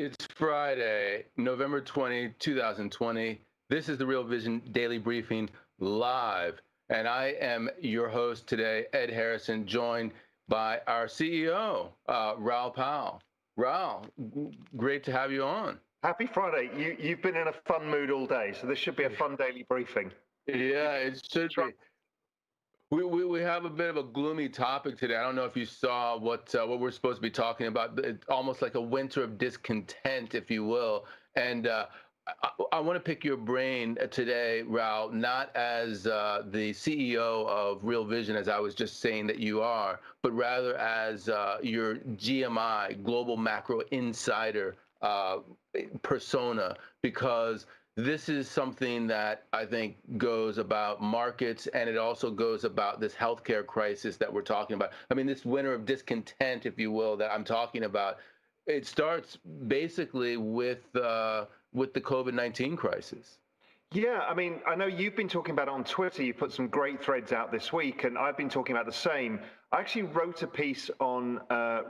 It's Friday, November 20, 2020. This is the Real Vision Daily Briefing live. And I am your host today, Ed Harrison, joined by our CEO, Raoul Powell. Raoul, great to have you on. Happy Friday. You've been in a fun mood all day, so this should be a fun daily briefing. Yeah, it should be. We have a bit of a gloomy topic today. I don't know if you saw what we're supposed to be talking about. It's almost like a winter of discontent, if you will. And I want to pick your brain today, Raoul, not as the CEO of Real Vision, as I was just saying that you are, but rather as your GMI, Global Macro Insider persona, because this is something that I think goes about markets, and it also goes about this healthcare crisis that we're talking about. I mean, this winter of discontent, if you will, that I'm talking about, it starts basically with the COVID-19 crisis. Yeah, I mean, I know you've been talking about it on Twitter. You put some great threads out this week, and I've been talking about the same. I actually wrote a piece on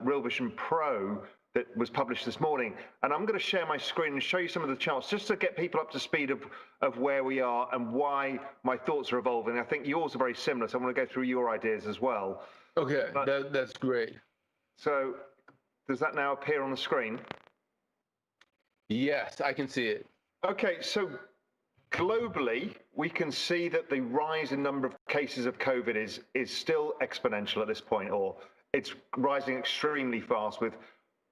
Real Vision Pro that was published this morning, and I'm going to share my screen and show you some of the charts just to get people up to speed of where we are and why my thoughts are evolving. I think yours are very similar, so I want to go through your ideas as well. Okay, that's great. So does that now appear on the screen? Yes, I can see it. Okay, so globally, we can see that the rise in number of cases of COVID is still exponential at this point, or it's rising extremely fast with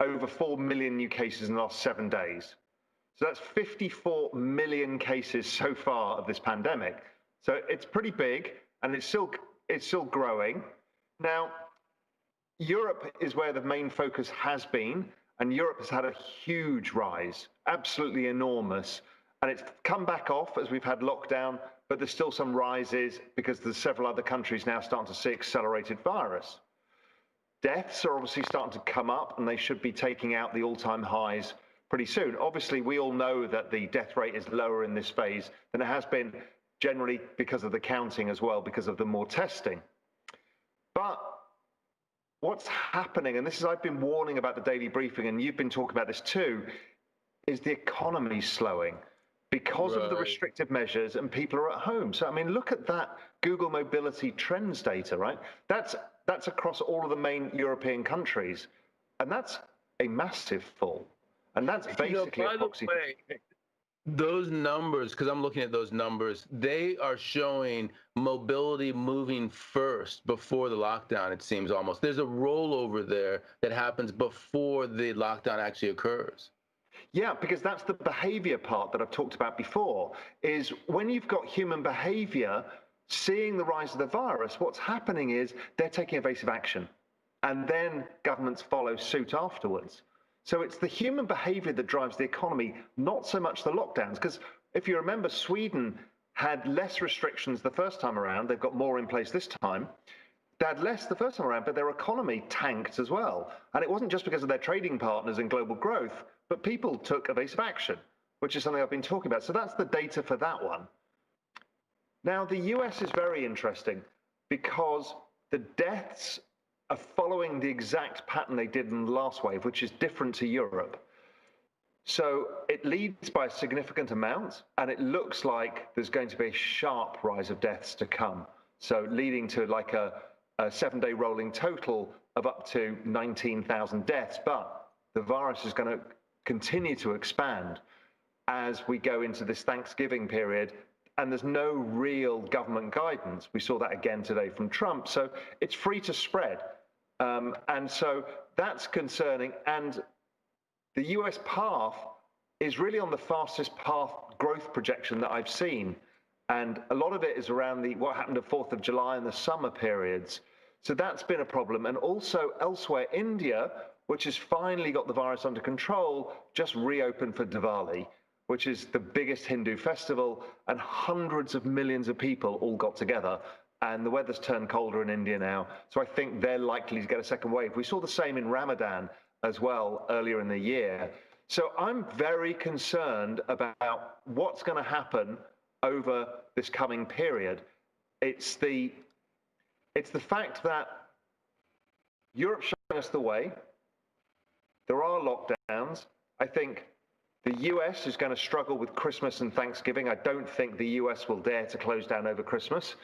over 4 million new cases in the last 7 days. So that's 54 million cases so far of this pandemic. So it's pretty big, and it's still growing. Now, Europe is where the main focus has been, and Europe has had a huge rise, absolutely enormous. And it's come back off as we've had lockdown, but there's still some rises because there's several other countries now starting to see accelerated virus. Deaths are obviously starting to come up, and they should be taking out the all-time highs pretty soon. Obviously, we all know that the death rate is lower in this phase than it has been generally because of the counting as well, because of the more testing. But what's happening, and this is, I've been warning about the daily briefing, and you've been talking about this too, is the economy slowing because of the restrictive measures, and people are at home. So, I mean, look at that Google mobility trends data, right? That's across all of the main European countries, and that's a massive fall. And that's basically by the way, those numbers, because I'm looking at those numbers, they are showing mobility moving first before the lockdown, it seems almost. There's a rollover there that happens before the lockdown actually occurs. Yeah, because that's the behavior part that I've talked about before, is when you've got human behavior seeing the rise of the virus, what's happening is they're taking evasive action, and then governments follow suit afterwards. So it's the human behavior that drives the economy, not so much the lockdowns. Because if you remember, Sweden had less restrictions the first time around. They've got more in place this time. They had less the first time around, but their economy tanked as well. And it wasn't just because of their trading partners and global growth, but people took evasive action, which is something I've been talking about. So that's the data for that one. Now, the US is very interesting because the deaths are following the exact pattern they did in the last wave, which is different to Europe. So it leads by a significant amount, and it looks like there's going to be a sharp rise of deaths to come. So leading to like a 7-day rolling total of up to 19,000 deaths. But the virus is going to continue to expand as we go into this Thanksgiving period, and there's no real government guidance. We saw that again today from Trump. So it's free to spread. And so that's concerning. And the US path is really on the fastest path growth projection that I've seen. And a lot of it is around what happened at 4th of July and the summer periods. So that's been a problem. And also elsewhere, India, which has finally got the virus under control, just reopened for Diwali, which is the biggest Hindu festival, and hundreds of millions of people all got together. And the weather's turned colder in India now, so I think they're likely to get a second wave. We saw the same in Ramadan as well earlier in the year. So I'm very concerned about what's going to happen over this coming period. It's the fact that Europe's showing us the way. There are lockdowns. I think the US is going to struggle with Christmas and Thanksgiving. I don't think the US will dare to close down over Christmas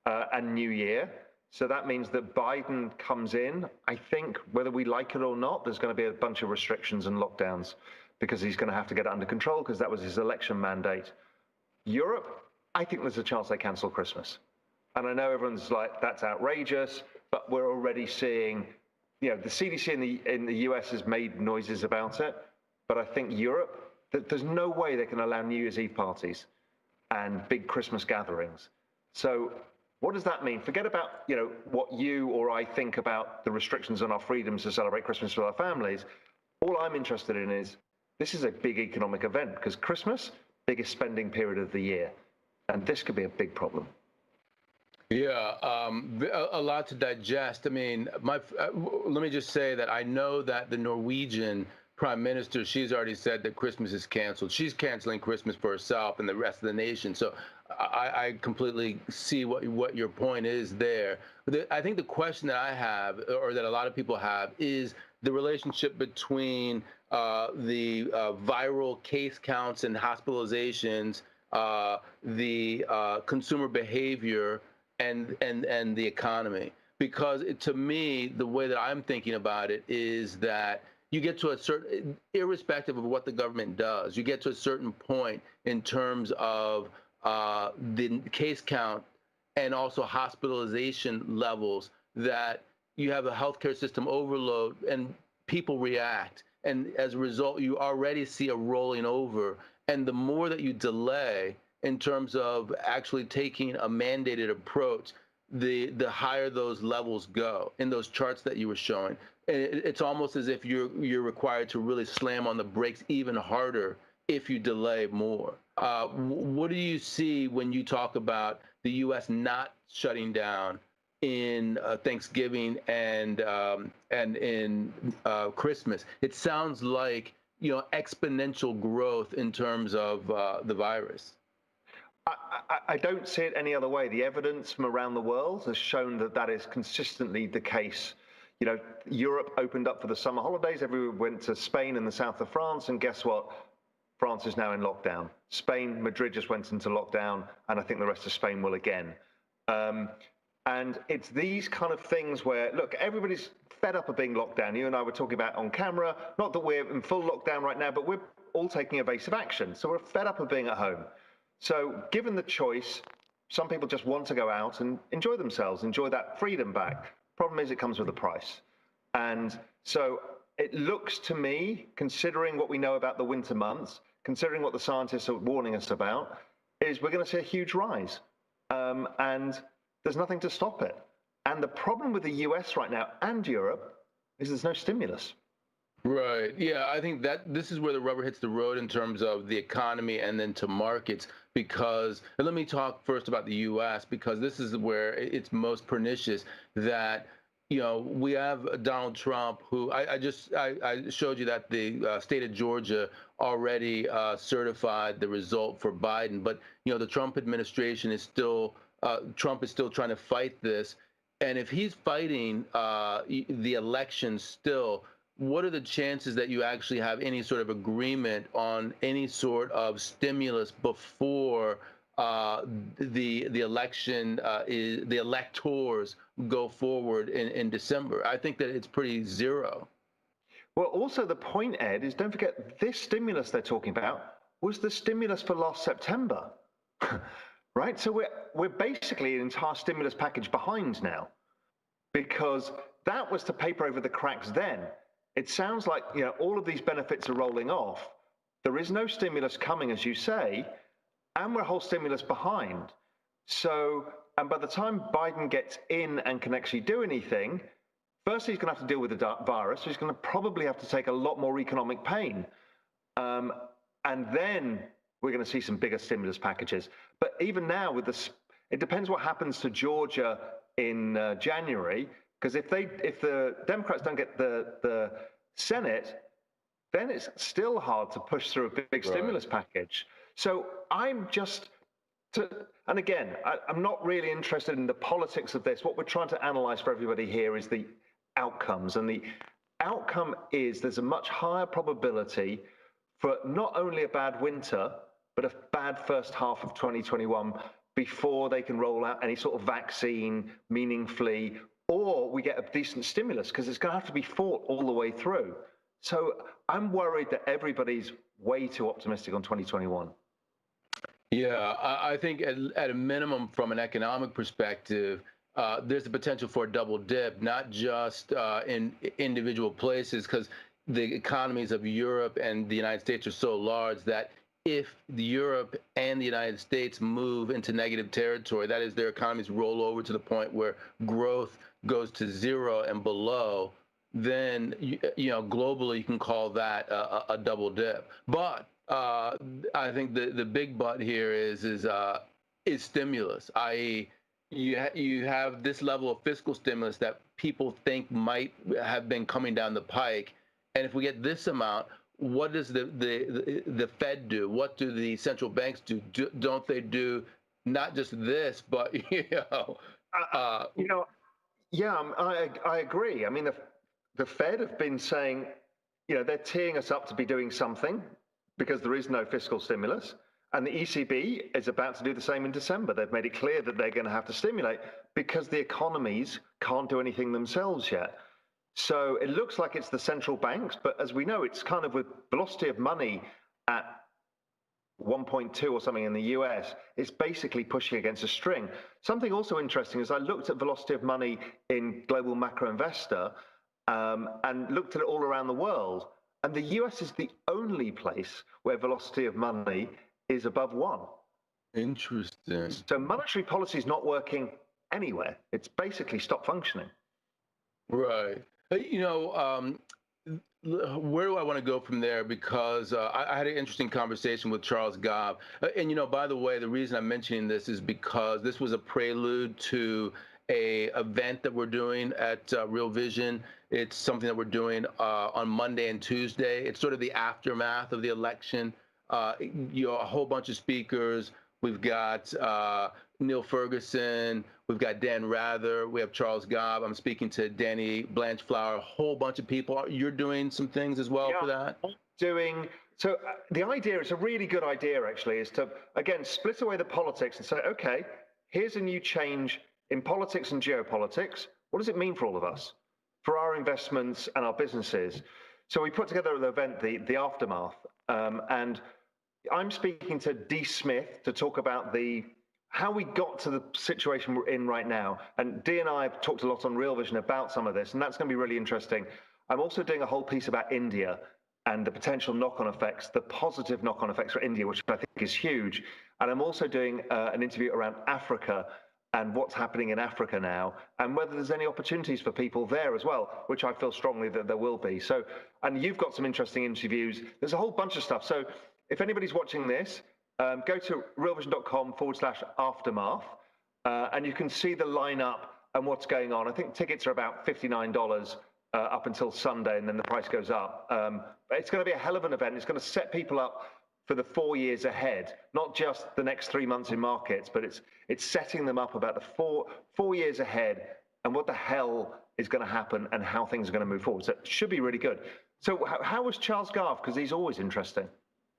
and New Year. So that means that Biden comes in. I think whether we like it or not, there's going to be a bunch of restrictions and lockdowns because he's going to have to get it under control because that was his election mandate. Europe, I think there's a chance they cancel Christmas. And I know everyone's like, that's outrageous, but we're already seeing, the CDC in the US has made noises about it. But I think Europe, there's no way they can allow New Year's Eve parties and big Christmas gatherings. So what does that mean? Forget about, what you or I think about the restrictions on our freedoms to celebrate Christmas with our families. All I'm interested in is this is a big economic event because Christmas, biggest spending period of the year. And this could be a big problem. Yeah, a lot to digest. I mean, let me just say that I know that the Norwegian Prime Minister, she's already said that Christmas is canceled. She's canceling Christmas for herself and the rest of the nation. So I completely see what your point is there. I think the question that I have, or that a lot of people have, is the relationship between the viral case counts and hospitalizations, the consumer behavior, and the economy. Because to me, the way that I'm thinking about it is that you get to a certain, irrespective of what the government does, you get to a certain point in terms of the case count and also hospitalization levels that you have a healthcare system overload and people react. And as a result, you already see a rolling over. And the more that you delay in terms of actually taking a mandated approach, the higher those levels go in those charts that you were showing. It's almost as if you're required to really slam on the brakes even harder if you delay more. What do you see when you talk about the U.S. not shutting down in Thanksgiving and in Christmas? It sounds like exponential growth in terms of the virus. I don't see it any other way. The evidence from around the world has shown that that is consistently the case. Europe opened up for the summer holidays. Everyone went to Spain and the south of France, and guess what? France is now in lockdown. Spain, Madrid just went into lockdown, and I think the rest of Spain will again. And it's these kind of things where, look, everybody's fed up of being locked down. You and I were talking about on camera, not that we're in full lockdown right now, but we're all taking evasive action. So we're fed up of being at home. So given the choice, some people just want to go out and enjoy themselves, enjoy that freedom back. Problem is, it comes with a price. And so it looks to me, considering what we know about the winter months, considering what the scientists are warning us about, is we're going to see a huge rise. And there's nothing to stop it. And the problem with the US right now and Europe is there's no stimulus. Right. Yeah, I think that this is where the rubber hits the road in terms of the economy and then to markets, because, and let me talk first about the U.S., because this is where it's most pernicious that, we have Donald Trump, who I showed you that the state of Georgia already certified the result for Biden. But, the Trump administration is still, Trump is still trying to fight this. And if he's fighting the election still, what are the chances that you actually have any sort of agreement on any sort of stimulus before the election, the electors go forward in December? I think that it's pretty zero. Well, also the point, Ed, is don't forget this stimulus they're talking about was the stimulus for last September, right? So we're basically an entire stimulus package behind now, because that was to paper over the cracks then. It sounds like all of these benefits are rolling off. There is no stimulus coming, as you say, and we're a whole stimulus behind. So, and by the time Biden gets in and can actually do anything, firstly, he's going to have to deal with the virus. So he's going to probably have to take a lot more economic pain. And then we're going to see some bigger stimulus packages. But even now, with this, it depends what happens to Georgia in January. Because if the Democrats don't get the Senate, then it's still hard to push through a big stimulus package. So I'm just, and again, I'm not really interested in the politics of this. What we're trying to analyze for everybody here is the outcomes. And the outcome is there's a much higher probability for not only a bad winter, but a bad first half of 2021 before they can roll out any sort of vaccine meaningfully, or we get a decent stimulus, because it's going to have to be fought all the way through. So I'm worried that everybody's way too optimistic on 2021. Yeah, I think at a minimum, from an economic perspective, there's the potential for a double dip, not just in individual places, because the economies of Europe and the United States are so large that if Europe and the United States move into negative territory, that is, their economies roll over to the point where growth goes to zero and below, then globally you can call that a double dip. But I think the big but here is stimulus, i.e., you have this level of fiscal stimulus that people think might have been coming down the pike, and if we get this amount, what does the Fed do? What do the central banks do? Don't they do not just this, but Yeah, I agree. I mean, the Fed have been saying, they're teeing us up to be doing something because there is no fiscal stimulus. And the ECB is about to do the same in December. They've made it clear that they're going to have to stimulate because the economies can't do anything themselves yet. So it looks like it's the central banks, but as we know, it's kind of with velocity of money at 1.2 or something in the US, it's basically pushing against a string. Something also interesting is I looked at velocity of money in Global Macro Investor and looked at it all around the world. And the US is the only place where velocity of money is above 1. Interesting. So monetary policy is not working anywhere. It's basically stopped functioning. Right. Where do I want to go from there? Because I had an interesting conversation with Charles Gove. And, by the way, the reason I'm mentioning this is because this was a prelude to a event that we're doing at Real Vision. It's something that we're doing on Monday and Tuesday. It's sort of the aftermath of the election. A whole bunch of speakers. We've got Neil Ferguson. We've got Dan Rather. We have Charles Gove. I'm speaking to Danny Blanchflower. A whole bunch of people. You're doing some things as well for that? So the idea, it's a really good idea, actually, is to, again, split away the politics and say, okay, here's a new change in politics and geopolitics. What does it mean for all of us, for our investments and our businesses? So we put together an event, the Aftermath, and I'm speaking to Dee Smith to talk about how we got to the situation we're in right now. And Dee and I have talked a lot on Real Vision about some of this, and that's going to be really interesting. I'm also doing a whole piece about India and the potential knock-on effects, the positive knock-on effects for India, which I think is huge. And I'm also doing an interview around Africa and what's happening in Africa now, and whether there's any opportunities for people there as well, which I feel strongly that there will be. So, and you've got some interesting interviews. There's a whole bunch of stuff. So if anybody's watching this, go to realvision.com/aftermath, and you can see the lineup and what's going on. I think tickets are about $59 up until Sunday, and then the price goes up. But it's going to be a hell of an event. It's going to set people up for the 4 years ahead, not just the next 3 months in markets, but it's setting them up about the four years ahead and what the hell is going to happen and how things are going to move forward. So it should be really good. So how was Charles Gove? Because he's always interesting.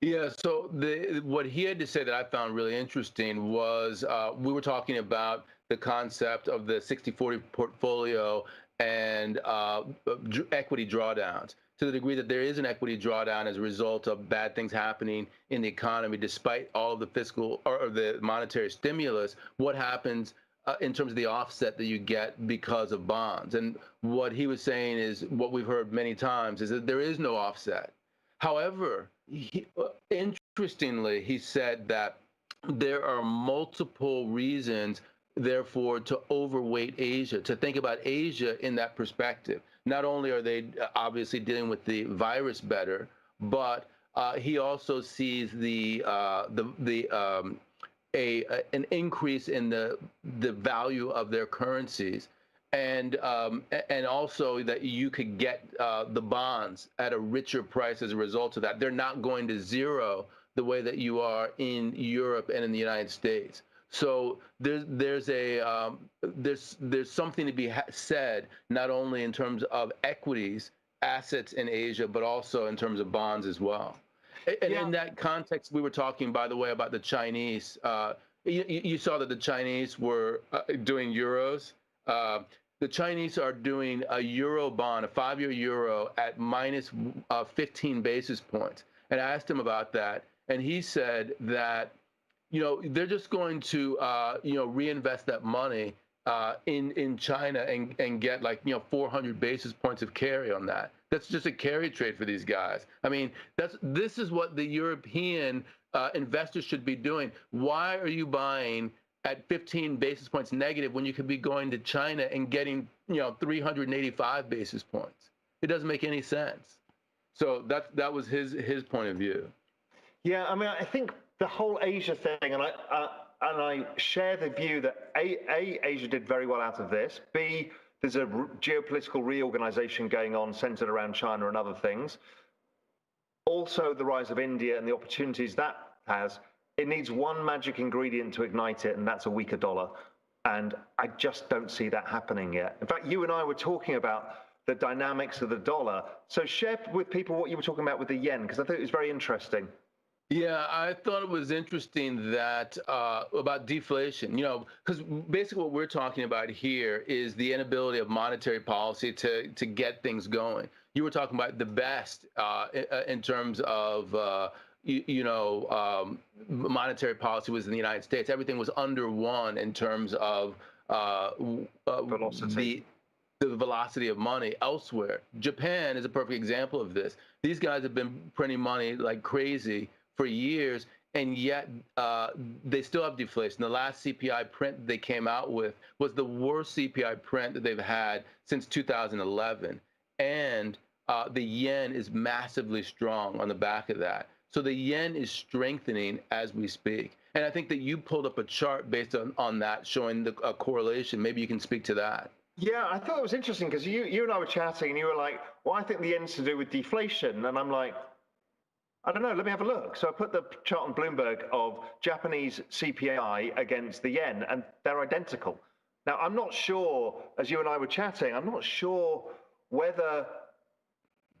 Yeah, so what he had to say that I found really interesting was we were talking about the concept of the 60-40 portfolio and equity drawdowns, to the degree that there is an equity drawdown as a result of bad things happening in the economy, despite all of the fiscal or the monetary stimulus. What happens in terms of the offset that you get because of bonds? And what he was saying is what we've heard many times is that there is no offset. However, interestingly, he said that there are multiple reasons, therefore, to overweight Asia, to think about Asia in that perspective. Not only are they obviously dealing with the virus better, but he also sees an increase in the value of their currencies, and also that you could get the bonds at a richer price as a result of that. They're not going to zero the way that you are in Europe and in the United States. So there's something to be said, not only in terms of equities, assets in Asia, but also in terms of bonds as well. And in that context, we were talking, by the way, about the Chinese. You saw that the Chinese were doing euros. The Chinese are doing a euro bond, a 5-year euro, at minus 15 basis points. And I asked him about that, and he said that, they're just going to, reinvest that money in China and get 400 basis points of carry on that. That's just a carry trade for these guys. I mean, this is what the European investors should be doing. Why are you buying at 15 basis points negative when you could be going to China and getting 385 basis points? It doesn't make any sense. So that was his point of view. Yeah, I mean, I think the whole Asia thing, and I share the view that A, Asia did very well out of this. B, there's a geopolitical reorganization going on centered around China and other things. Also, the rise of India and the opportunities that has. It needs one magic ingredient to ignite it, and that's a weaker dollar. And I just don't see that happening yet. In fact, you and I were talking about the dynamics of the dollar. So share with people what you were talking about with the yen, because I thought it was very interesting. Yeah, I thought it was interesting that about deflation, because basically what we're talking about here is the inability of monetary policy to get things going. You were talking about the best in terms of, monetary policy was in the United States. Everything was under one in terms of velocity. The velocity of money elsewhere. Japan is a perfect example of this. These guys have been printing money like crazy for years, and yet they still have deflation. The last CPI print they came out with was the worst CPI print that they've had since 2011. And the yen is massively strong on the back of that. So the yen is strengthening as we speak. And I think that you pulled up a chart based on that showing the correlation. Maybe you can speak to that. Yeah, I thought it was interesting because you and I were chatting and you were like, well, I think the yen's to do with deflation. And I'm like, I don't know, let me have a look. So I put the chart on Bloomberg of Japanese CPI against the yen, and they're identical. Now, I'm not sure, as you and I were chatting, I'm not sure whether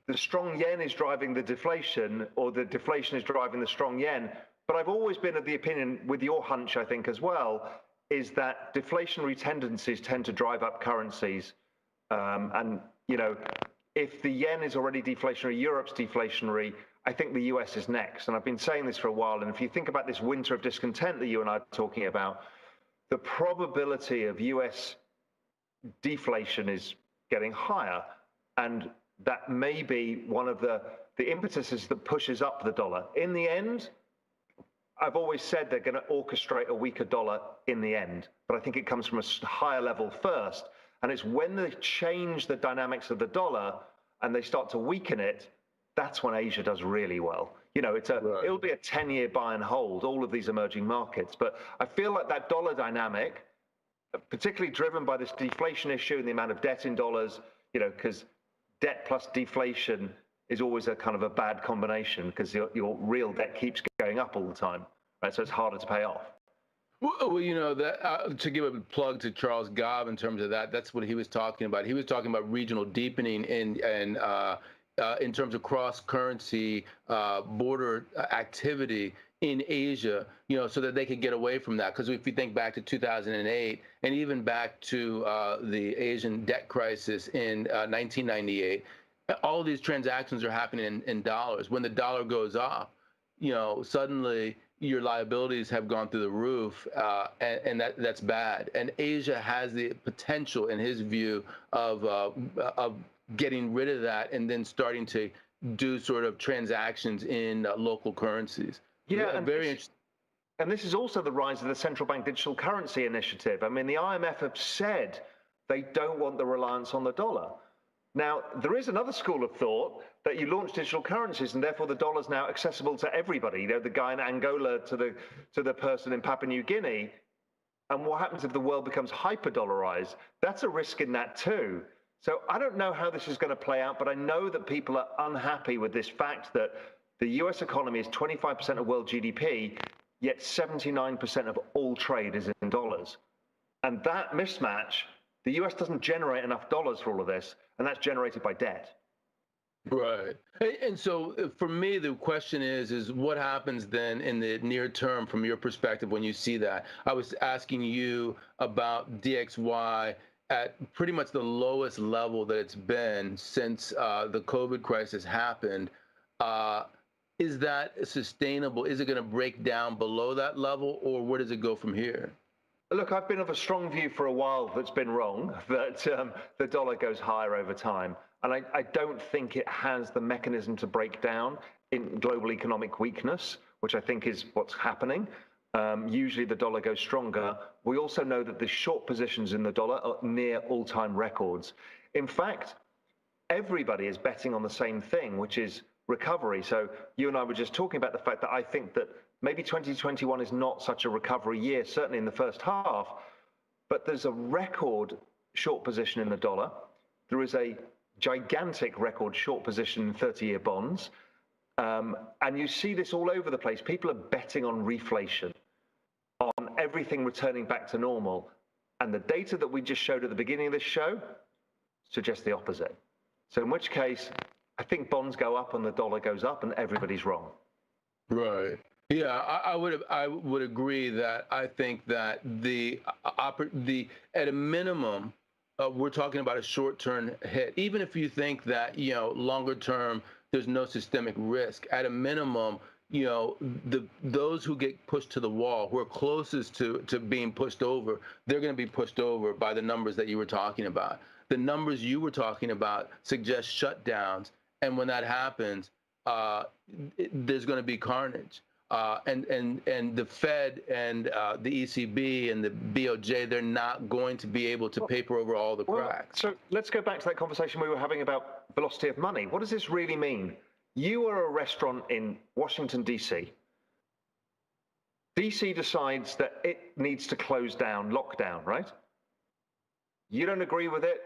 the strong yen is driving the deflation or the deflation is driving the strong yen. But I've always been of the opinion, with your hunch, I think, as well, is that deflationary tendencies tend to drive up currencies. If the yen is already deflationary, Europe's deflationary, I think the US is next. And I've been saying this for a while. And if you think about this winter of discontent that you and I are talking about, the probability of US deflation is getting higher. And that may be one of the impetuses that pushes up the dollar. In the end, I've always said they're going to orchestrate a weaker dollar in the end, but I think it comes from a higher level first. And it's when they change the dynamics of the dollar and they start to weaken it, that's when Asia does really well. It'll be a 10-year buy and hold, all of these emerging markets. But I feel like that dollar dynamic, particularly driven by this deflation issue and the amount of debt in dollars, because debt plus deflation is always a kind of a bad combination because your real debt keeps going up all the time, right? So it's harder to pay off. Well, that to give a plug to Charles Gobb in terms of that, that's what he was talking about. He was talking about regional deepening in terms of cross-currency border activity in Asia, so that they could get away from that. Because if you think back to 2008 and even back to the Asian debt crisis in 1998, all of these transactions are happening in dollars. When the dollar goes up, suddenly your liabilities have gone through the roof, and that's bad. And Asia has the potential, in his view, of getting rid of that and then starting to do sort of transactions in local currencies. Yeah, very interesting. And this is also the rise of the central bank digital currency initiative. I mean, the IMF have said they don't want the reliance on the dollar. Now, there is another school of thought that you launch digital currencies and therefore the dollar's now accessible to everybody, the guy in Angola to the person in Papua New Guinea. And what happens if the world becomes hyper-dollarized? That's a risk in that too. So I don't know how this is going to play out, but I know that people are unhappy with this fact that the US economy is 25% of world GDP, yet 79% of all trade is in dollars. And that mismatch, the US doesn't generate enough dollars for all of this, and that's generated by debt. Right. And so for me, the question is what happens then in the near term from your perspective when you see that? I was asking you about DXY at pretty much the lowest level that it's been since the COVID crisis happened. Uh, is that sustainable? Is it going to break down below that level, or where does it go from here? Look, I've been of a strong view for a while that's been wrong, that the dollar goes higher over time. And I don't think it has the mechanism to break down in global economic weakness, which I think is what's happening. Usually the dollar goes stronger. We also know that the short positions in the dollar are near all-time records. In fact, everybody is betting on the same thing, which is recovery. So you and I were just talking about the fact that I think that maybe 2021 is not such a recovery year, certainly in the first half, but there's a record short position in the dollar. There is a gigantic record short position in 30-year bonds. And you see this all over the place. People are betting on reflation, on everything returning back to normal. And the data that we just showed at the beginning of this show suggests the opposite. So in which case, I think bonds go up and the dollar goes up and everybody's wrong. Right. Yeah, I would agree that I think that the at a minimum, we're talking about a short-term hit. Even if you think that longer term there's no systemic risk, at a minimum, those who get pushed to the wall, who are closest to being pushed over, they're going to be pushed over by the numbers that you were talking about. The numbers you were talking about suggest shutdowns, and when that happens, there's going to be carnage. And the Fed and the ECB and the BOJ, they're not going to be able to paper over all the cracks. So let's go back to that conversation we were having about velocity of money. What does this really mean? You are a restaurant in Washington, D.C. D.C. decides that it needs to close down, lock down, right? You don't agree with it,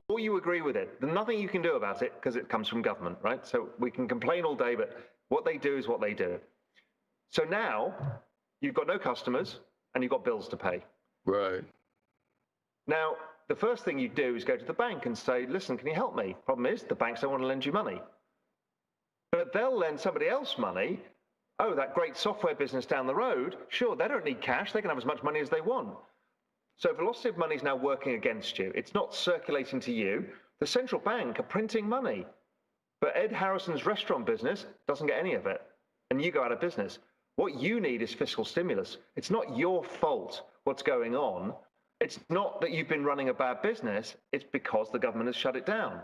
or you agree with it. There's nothing you can do about it because it comes from government, right? So we can complain all day, but what they do is what they do. So now you've got no customers and you've got bills to pay. Right. Now, the first thing you do is go to the bank and say, listen, can you help me? Problem is, the banks don't want to lend you money. But they'll lend somebody else money. Oh, that great software business down the road, sure, they don't need cash. They can have as much money as they want. So velocity of money is now working against you. It's not circulating to you. The central bank are printing money. But Ed Harrison's restaurant business doesn't get any of it. And you go out of business. What you need is fiscal stimulus. It's not your fault what's going on. It's not that you've been running a bad business. It's because the government has shut it down.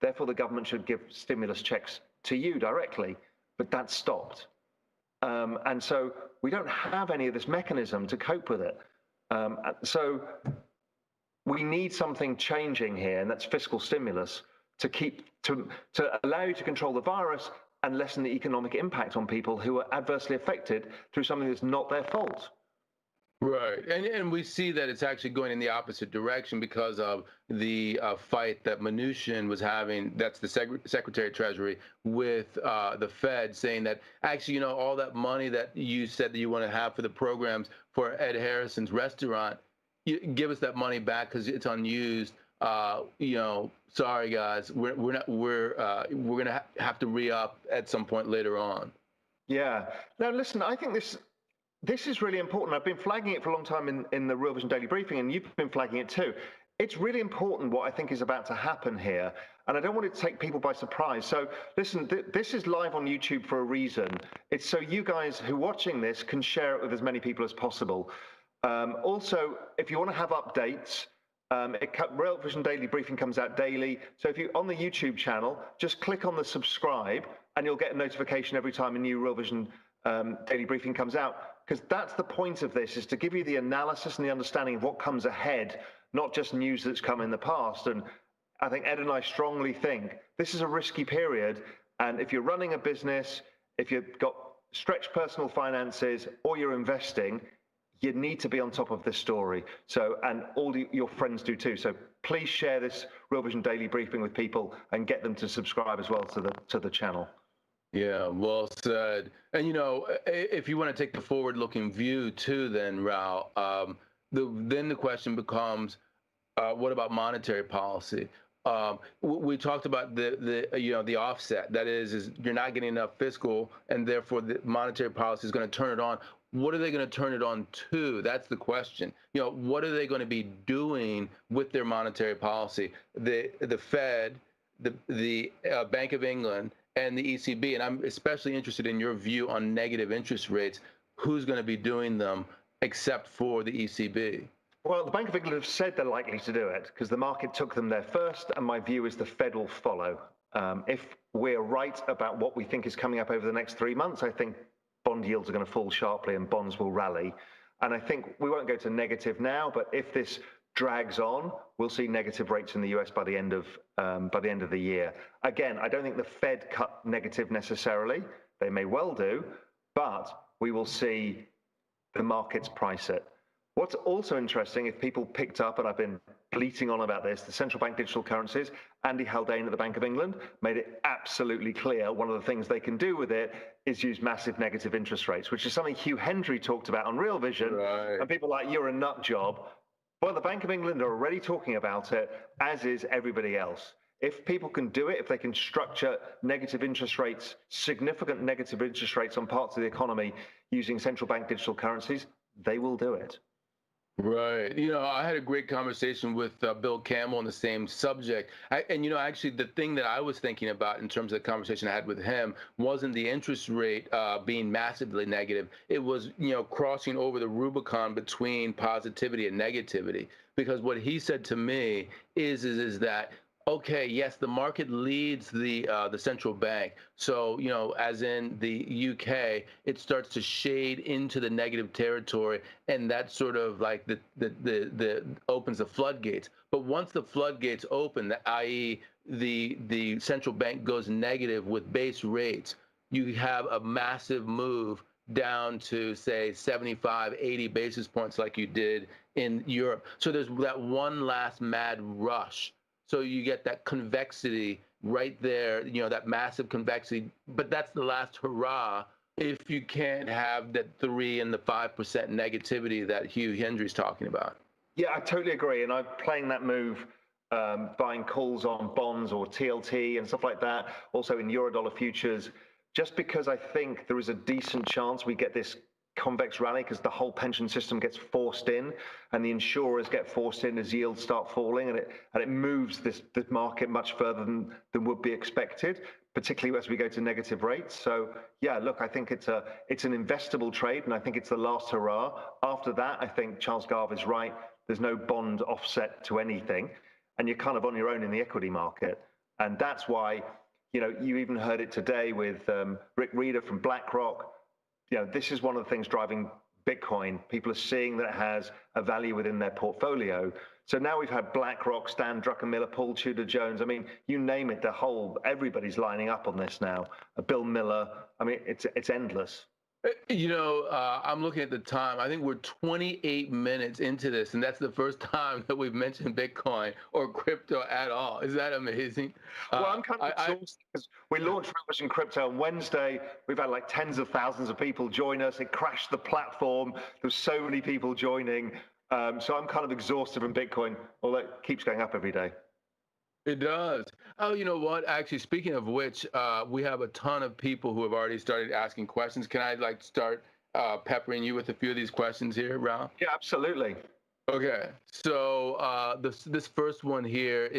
Therefore, the government should give stimulus checks to you directly. But that's stopped. And so we don't have any of this mechanism to cope with it. So we need something changing here, and that's fiscal stimulus to allow you to control the virus and lessen the economic impact on people who are adversely affected through something that's not their fault. Right. And we see that it's actually going in the opposite direction because of the fight that Mnuchin was having, that's the Secretary of Treasury, with the Fed, saying that actually, all that money that you said that you want to have for the programs for Ed Harrison's restaurant, give us that money back because it's unused. Sorry guys, we're going to have to re-up at some point later on. Yeah. Now listen, I think this is really important. I've been flagging it for a long time in the Real Vision Daily Briefing, and you've been flagging it too. It's really important what I think is about to happen here, and I don't want it to take people by surprise. So listen, this is live on YouTube for a reason. It's so you guys who are watching this can share it with as many people as possible. Also, if you want to have updates, Real Vision Daily Briefing comes out daily. So if you're on the YouTube channel, just click on the subscribe and you'll get a notification every time a new Real Vision Daily Briefing comes out. Because that's the point of this, is to give you the analysis and the understanding of what comes ahead, not just news that's come in the past. And I think Ed and I strongly think this is a risky period. And if you're running a business, if you've got stretched personal finances or you're investing, you need to be on top of this story. So, and all your friends do too. So please share this Real Vision Daily Briefing with people and get them to subscribe as well to the channel. Yeah, well said. And if you want to take the forward-looking view too, then Raoul, then the question becomes, what about monetary policy? We talked about the offset. That is you're not getting enough fiscal, and therefore the monetary policy is going to turn it on. What are they going to turn it on to? That's the question. What are they going to be doing with their monetary policy? The Fed, the Bank of England, and the ECB. And I'm especially interested in your view on negative interest rates. Who's going to be doing them except for the ECB? Well, the Bank of England have said they're likely to do it because the market took them there first, and my view is the Fed will follow. If we're right about what we think is coming up over the next 3 months, I think bond yields are going to fall sharply and bonds will rally. And I think we won't go to negative now, but if this drags on, we'll see negative rates in the US by the end of the year. Again, I don't think the Fed cut negative necessarily. They may well do, but we will see the markets price it. What's also interesting, if people picked up, and I've been bleating on about this, the central bank digital currencies, Andy Haldane at the Bank of England made it absolutely clear one of the things they can do with it is use massive negative interest rates, which is something Hugh Hendry talked about on Real Vision. Right. And people are like, you're a nut job. Well, the Bank of England are already talking about it, as is everybody else. If people can do it, if they can structure negative interest rates, significant negative interest rates on parts of the economy using central bank digital currencies, they will do it. Right. I had a great conversation with Bill Campbell on the same subject. Actually, the thing that I was thinking about in terms of the conversation I had with him wasn't the interest rate being massively negative. It was, crossing over the Rubicon between positivity and negativity. Because what he said to me is that, okay, yes, the market leads the central bank. So, as in the UK, it starts to shade into the negative territory, and that sort of like the opens the floodgates. But once the floodgates open, i.e., the central bank goes negative with base rates, you have a massive move down to, say, 75, 80 basis points like you did in Europe. So there's that one last mad rush. So you get that convexity right there, that massive convexity, but that's the last hurrah if you can't have that 3 and the 5% negativity that Hugh Hendry's talking about. Yeah, I totally agree. And I'm playing that move, buying calls on bonds or TLT and stuff like that, also in Eurodollar futures, just because I think there is a decent chance we get this convex rally because the whole pension system gets forced in and the insurers get forced in as yields start falling, and it moves this market much further than would be expected, particularly as we go to negative rates. So yeah, look, I think it's an investable trade, and I think it's the last hurrah. After that, I think Charles Garve is right. There's no bond offset to anything, and you're kind of on your own in the equity market. And that's why, you even heard it today with Rick Reeder from BlackRock. This is one of the things driving Bitcoin. People are seeing that it has a value within their portfolio. So now we've had BlackRock, Stan Druckenmiller, Paul Tudor Jones. I mean, you name it, everybody's lining up on this now. Bill Miller. I mean, it's endless. I'm looking at the time. I think we're 28 minutes into this, and that's the first time that we've mentioned Bitcoin or crypto at all. Is that amazing? Well, I'm kind of exhausted because we launched Real Vision Crypto on Wednesday. We've had like tens of thousands of people join us. It crashed the platform. There's so many people joining. So I'm kind of exhausted from Bitcoin, although it keeps going up every day. It does. Oh, you know what? Actually, speaking of which, we have a ton of people who have already started asking questions. Can I start peppering you with a few of these questions here, Raoul? Yeah, absolutely. Okay. So this first one here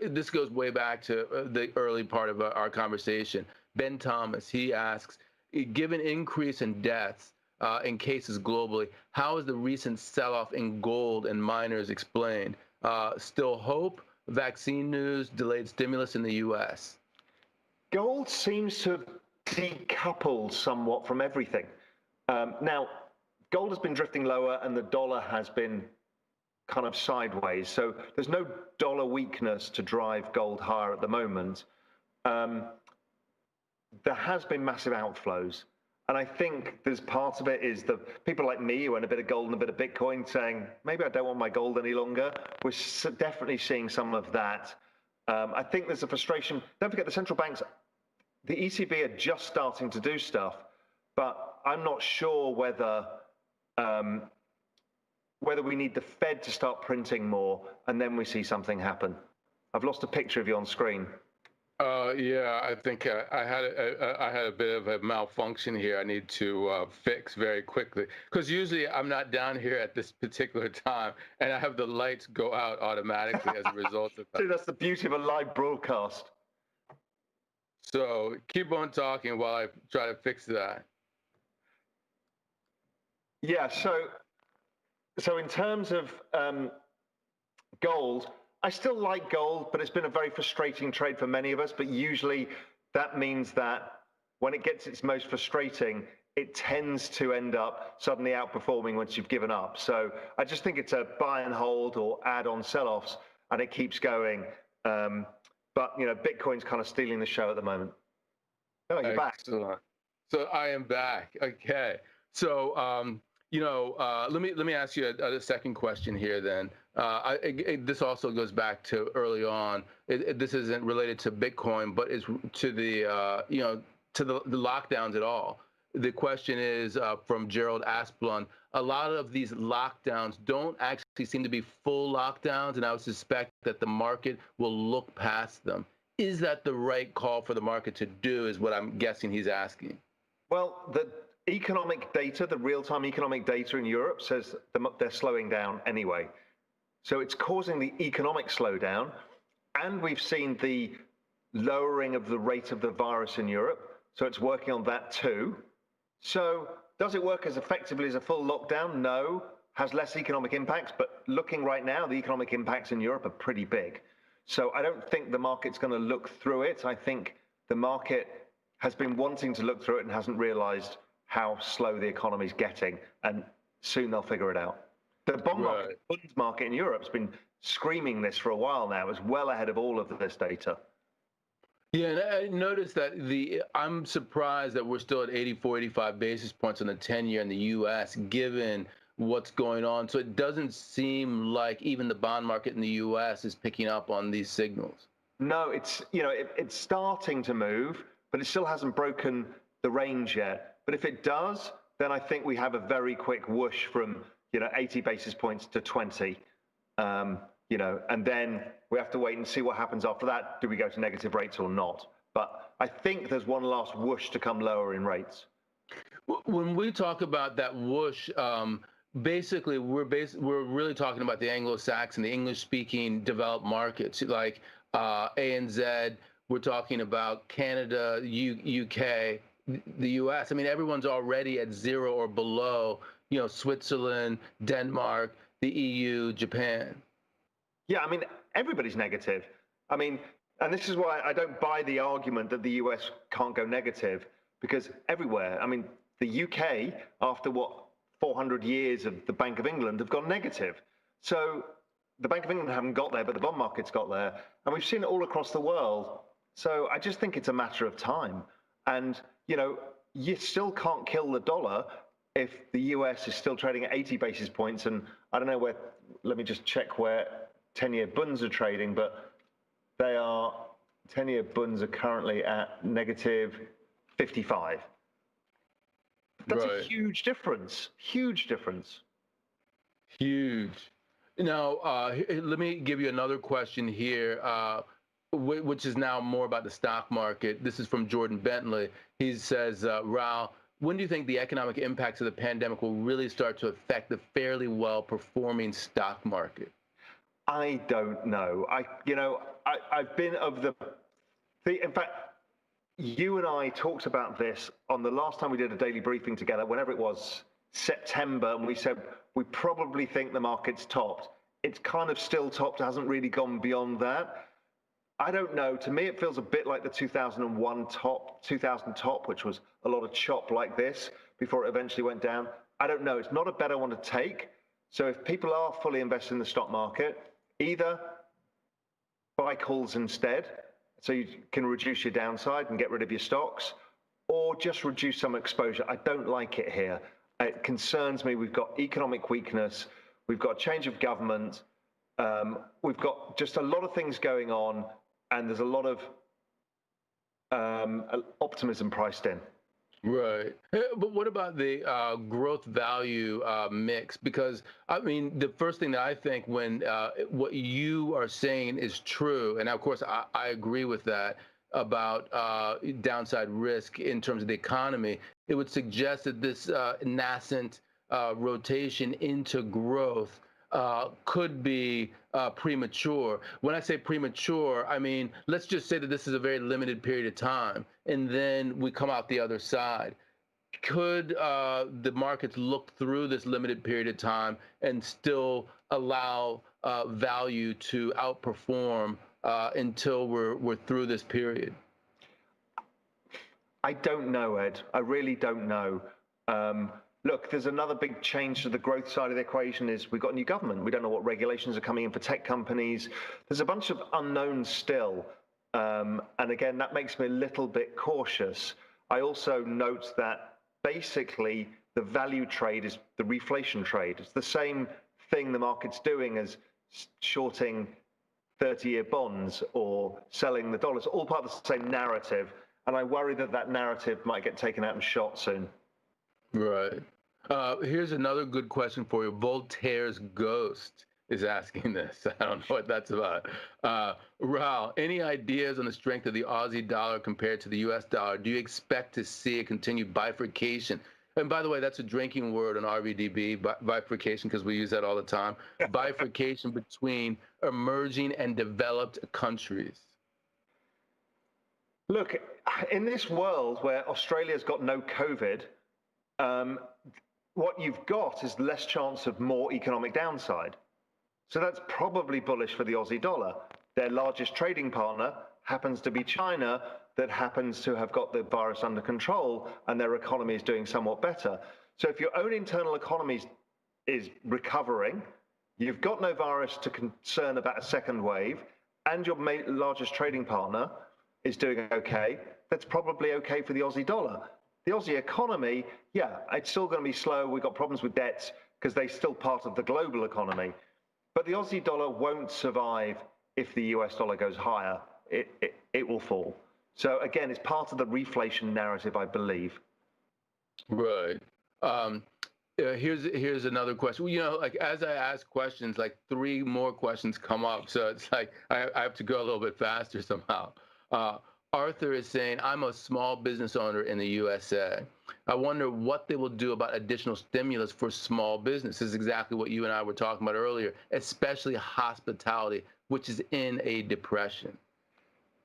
this goes way back to the early part of our conversation. Ben Thomas, he asks, given increase in deaths in cases globally, how is the recent sell-off in gold and miners explained? Still hope? Vaccine news, delayed stimulus in the U.S. Gold seems to decouple somewhat from everything. Now, gold has been drifting lower and the dollar has been kind of sideways. So there's no dollar weakness to drive gold higher at the moment. There has been massive outflows. And I think there's part of it is the people like me who own a bit of gold and a bit of Bitcoin saying, maybe I don't want my gold any longer. We're definitely seeing some of that. I think there's a frustration. Don't forget the central banks, the ECB are just starting to do stuff, but I'm not sure whether we need the Fed to start printing more and then we see something happen. I've lost a picture of you on screen. Yeah, I think I had a bit of a malfunction here. I need to fix very quickly because usually I'm not down here at this particular time, and I have the lights go out automatically as a result of that. See, that's the beauty of a live broadcast. So keep on talking while I try to fix that. Yeah. So in terms of gold, I still like gold, but it's been a very frustrating trade for many of us. But usually that means that when it gets its most frustrating, it tends to end up suddenly outperforming once you've given up. So I just think it's a buy and hold or add on sell-offs, and it keeps going. But Bitcoin's kind of stealing the show at the moment. Oh, you're back. Excellent. So I am back. Okay. So let me ask you a second question here. Then this also goes back to early on. This isn't related to Bitcoin, but it's to the to the lockdowns at all. The question is from Gerald Asplund. A lot of these lockdowns don't actually seem to be full lockdowns, and I would suspect that the market will look past them. Is that the right call for the market to do, is what I'm guessing he's asking. Well, the economic data, the real-time economic data in Europe says they're slowing down anyway. So it's causing the economic slowdown, and we've seen the lowering of the rate of the virus in Europe. So it's working on that too. So does it work as effectively as a full lockdown? No. Has less economic impacts, but looking right now, the economic impacts in Europe are pretty big. So I don't think the market's going to look through it. I think the market has been wanting to look through it and hasn't realized how slow the economy's getting, and soon they'll figure it out. The bond market, bond market in Europe's been screaming this for a while now. It's well ahead of all of this data. Yeah, and I noticed that I'm surprised that we're still at 84, 85 basis points on the 10-year in the U.S., given what's going on. So it doesn't seem like even the bond market in the U.S. is picking up on these signals. No, it's it's starting to move, but it still hasn't broken the range yet. But if it does, then I think we have a very quick whoosh from 80 basis points to 20. And then we have to wait and see what happens after that. Do we go to negative rates or not? But I think there's one last whoosh to come lower in rates. When we talk about that whoosh, basically we're really talking about the Anglo-Saxon, the English-speaking developed markets like ANZ. We're talking about Canada, UK, the US. I mean, everyone's already at zero or below. Switzerland, Denmark, the EU, Japan. Yeah, I mean, everybody's negative. I mean, and this is why I don't buy the argument that the US can't go negative, because everywhere, I mean, the UK, after 400 years of the Bank of England, have gone negative. So the Bank of England haven't got there, but the bond market's got there. And we've seen it all across the world. So I just think it's a matter of time. And, you still can't kill the dollar if the US is still trading at 80 basis points. And I don't know where, let me just check where 10-year bunds are trading, but 10-year bunds are currently at negative 55. That's a huge difference. Huge difference. Huge. Now, let me give you another question here, which is now more about the stock market. This is from Jordan Bentley. He says, Raoul, when do you think the economic impacts of the pandemic will really start to affect the fairly well-performing stock market? I don't know. I've been of in fact, you and I talked about this on the last time we did a daily briefing together, whenever it was, September, and we said we probably think the market's topped. It's kind of still topped, hasn't really gone beyond that. I don't know. To me, it feels a bit like the 2000 top, which was a lot of chop like this before it eventually went down. I don't know. It's not a better one to take. So if people are fully invested in the stock market, either buy calls instead, so you can reduce your downside and get rid of your stocks, or just reduce some exposure. I don't like it here. It concerns me. We've got economic weakness. We've got a change of government. We've got just a lot of things going on, and there's a lot of optimism priced in. Right. But what about the growth value mix? Because I mean, the first thing that I think when what you are saying is true, and of course I agree with that about downside risk in terms of the economy, it would suggest that this nascent rotation into growth could be premature. When I say premature, I mean, let's just say that this is a very limited period of time, and then we come out the other side. Could the markets look through this limited period of time and still allow value to outperform until we're through this period? I don't know, Ed. I really don't know. Look, there's another big change to the growth side of the equation is we've got a new government. We don't know what regulations are coming in for tech companies. There's a bunch of unknowns still. And again, that makes me a little bit cautious. I also note that basically the value trade is the reflation trade. It's the same thing the market's doing as shorting 30-year bonds or selling the dollars, all part of the same narrative. And I worry that that narrative might get taken out and shot soon. Right. Here's another good question for you. Voltaire's ghost is asking this. I don't know what that's about. Raoul, any ideas on the strength of the Aussie dollar compared to the US dollar? Do you expect to see a continued bifurcation? And by the way, that's a drinking word on RVDB, bifurcation, because we use that all the time. Bifurcation between emerging and developed countries. Look, in this world where Australia's got no COVID, what you've got is less chance of more economic downside. So that's probably bullish for the Aussie dollar. Their largest trading partner happens to be China, that happens to have got the virus under control, and their economy is doing somewhat better. So if your own internal economy is recovering, you've got no virus to concern about a second wave, and your largest trading partner is doing okay, that's probably okay for the Aussie dollar. The Aussie economy, yeah, it's still going to be slow. We've got problems with debts because they're still part of the global economy. But the Aussie dollar won't survive if the US dollar goes higher. It will fall. So again, it's part of the reflation narrative, I believe. Right. Here's another question. Well, you know, like as I ask questions, like three more questions come up. So it's like I have to go a little bit faster somehow. Arthur is saying, I'm a small business owner in the USA. I wonder what they will do about additional stimulus for small business. This is exactly what you and I were talking about earlier, especially hospitality, which is in a depression.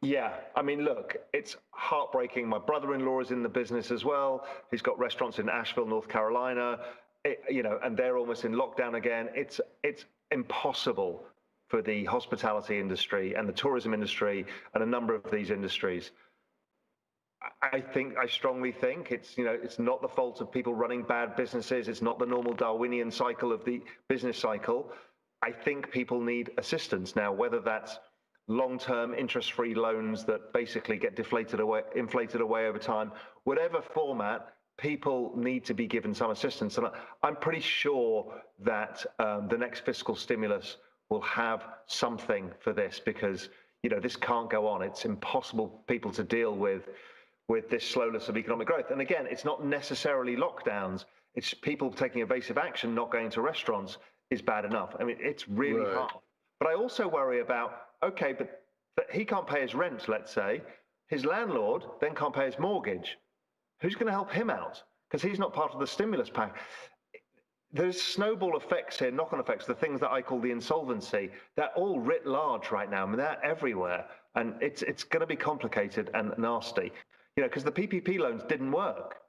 Yeah, I mean, look, it's heartbreaking. My brother-in-law is in the business as well. He's got restaurants in Asheville, North Carolina, and they're almost in lockdown again. It's impossible for the hospitality industry and the tourism industry and a number of these industries. I strongly think it's not the fault of people running bad businesses. It's not the normal Darwinian cycle of the business cycle. I think people need assistance now, whether that's long-term interest-free loans that basically get inflated away over time, whatever format, people need to be given some assistance. And I'm pretty sure that the next fiscal stimulus will have something for this, because this can't go on. It's impossible people to deal with this slowness of economic growth. And again, it's not necessarily lockdowns. It's people taking evasive action, not going to restaurants is bad enough. I mean, it's really hard. But I also worry about, okay, but he can't pay his rent, let's say. His landlord then can't pay his mortgage. Who's going to help him out? Because he's not part of the stimulus pack. There's snowball effects here, knock-on effects, the things that I call the insolvency. They're all writ large right now. I mean, they're everywhere. And it's going to be complicated and nasty, because the PPP loans didn't work.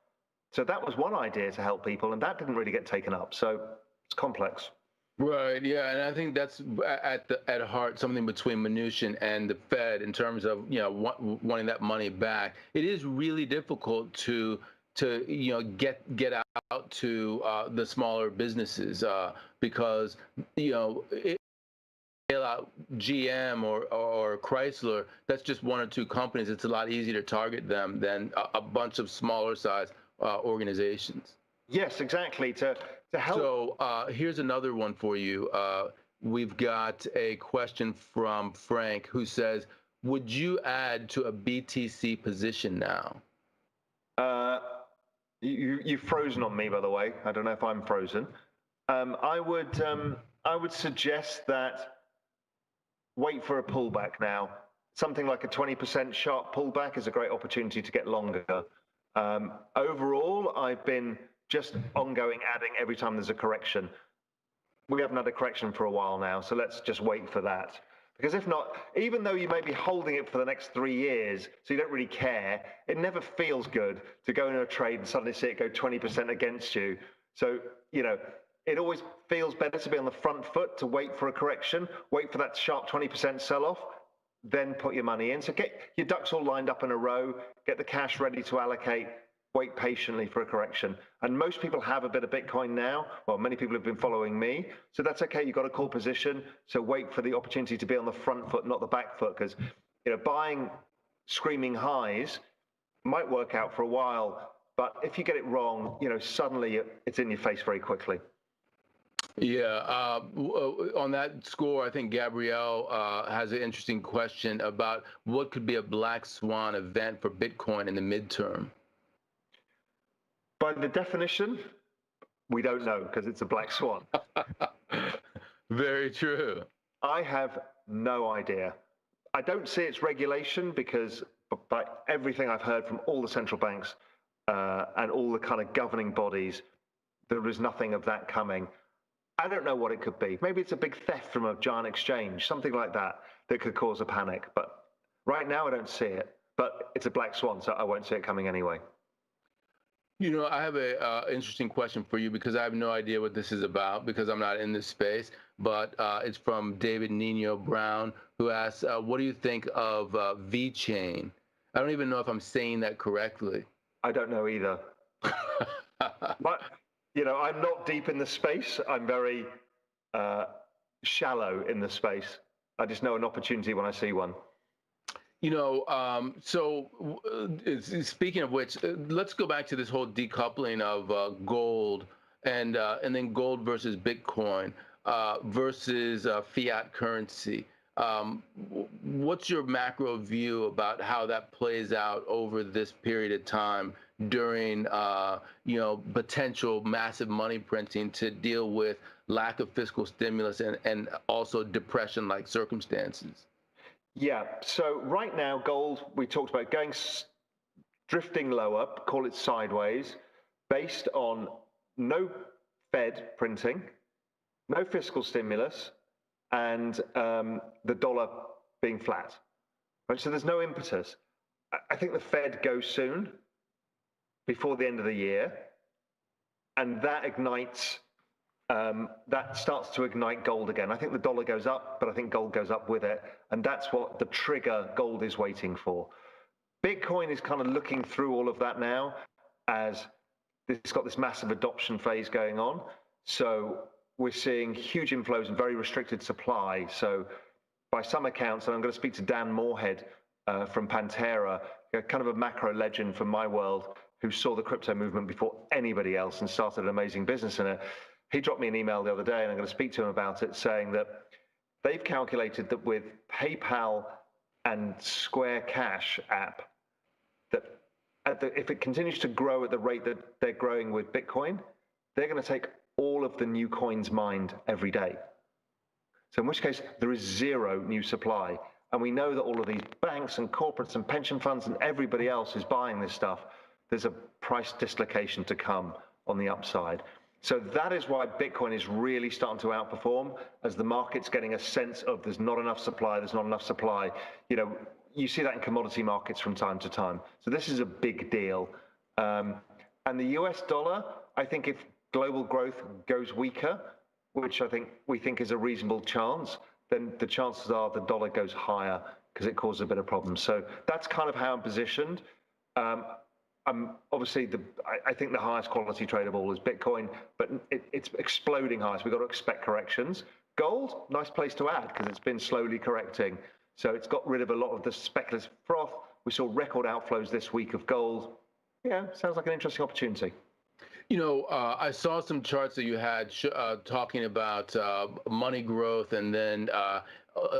So that was one idea to help people, and that didn't really get taken up. So it's complex. Right. Yeah, and I think that's at heart something between Mnuchin and the Fed in terms of wanting that money back. It is really difficult to get out to the smaller businesses because bail out GM or Chrysler. That's just one or two companies. It's a lot easier to target them than a bunch of smaller size organizations. Yes, exactly. To help. So here's another one for you. We've got a question from Frank who says, would you add to a BTC position now? You've frozen on me, by the way. I don't know if I'm frozen. I would suggest that wait for a pullback now. Something like a 20% sharp pullback is a great opportunity to get longer. Overall, I've been just ongoing adding every time there's a correction. We haven't had a correction for a while now, so let's just wait for that. Because if not, even though you may be holding it for the next 3 years, so you don't really care, it never feels good to go into a trade and suddenly see it go 20% against you. So, it always feels better to be on the front foot, to wait for a correction, wait for that sharp 20% sell-off, then put your money in. So get your ducks all lined up in a row, get the cash ready to allocate, wait patiently for a correction. And most people have a bit of Bitcoin now. Well, many people have been following me. So that's okay. You've got a call position. So wait for the opportunity to be on the front foot, not the back foot. Because buying screaming highs might work out for a while. But if you get it wrong, suddenly it's in your face very quickly. Yeah, on that score, I think Gabrielle has an interesting question about what could be a black swan event for Bitcoin in the midterm. By the definition, we don't know because it's a black swan. Very true. I have no idea. I don't see its regulation because by everything I've heard from all the central banks and all the kind of governing bodies, there is nothing of that coming. I don't know what it could be. Maybe it's a big theft from a giant exchange, something like that could cause a panic. But right now, I don't see it. But it's a black swan, so I won't see it coming anyway. I have a interesting question for you because I have no idea what this is about because I'm not in this space. But it's from David Nino Brown, who asks, what do you think of VeChain? I don't even know if I'm saying that correctly. I don't know either. But I'm not deep in the space. I'm very shallow in the space. I just know an opportunity when I see one. So speaking of which, let's go back to this whole decoupling of gold and then gold versus Bitcoin versus fiat currency. What's your macro view about how that plays out over this period of time during, potential massive money printing to deal with lack of fiscal stimulus and also depression-like circumstances? Yeah. So right now, gold, we talked about drifting lower, call it sideways, based on no Fed printing, no fiscal stimulus, and the dollar being flat. Right? So there's no impetus. I think the Fed goes soon, before the end of the year, and that ignites. That starts to ignite gold again. I think the dollar goes up, but I think gold goes up with it. And that's what the trigger gold is waiting for. Bitcoin is kind of looking through all of that now as it's got this massive adoption phase going on. So we're seeing huge inflows and very restricted supply. So by some accounts, and I'm going to speak to Dan Moorhead from Pantera, kind of a macro legend from my world, who saw the crypto movement before anybody else and started an amazing business in it. He dropped me an email the other day, and I'm going to speak to him about it, saying that they've calculated that with PayPal and Square Cash app, that if it continues to grow at the rate that they're growing with Bitcoin, they're going to take all of the new coins mined every day. So in which case, there is zero new supply. And we know that all of these banks and corporates and pension funds and everybody else is buying this stuff. There's a price dislocation to come on the upside. So that is why Bitcoin is really starting to outperform as the market's getting a sense of there's not enough supply, there's not enough supply. You see that in commodity markets from time to time. So this is a big deal. And the US dollar, I think if global growth goes weaker, which we think is a reasonable chance, then the chances are the dollar goes higher because it causes a bit of problems. So that's kind of how I'm positioned. Obviously, I think the highest quality trade of all is Bitcoin, but it's exploding high, so we've got to expect corrections. Gold, nice place to add because it's been slowly correcting. So it's got rid of a lot of the speculative froth. We saw record outflows this week of gold. Yeah, sounds like an interesting opportunity. I saw some charts that you had talking about money growth and then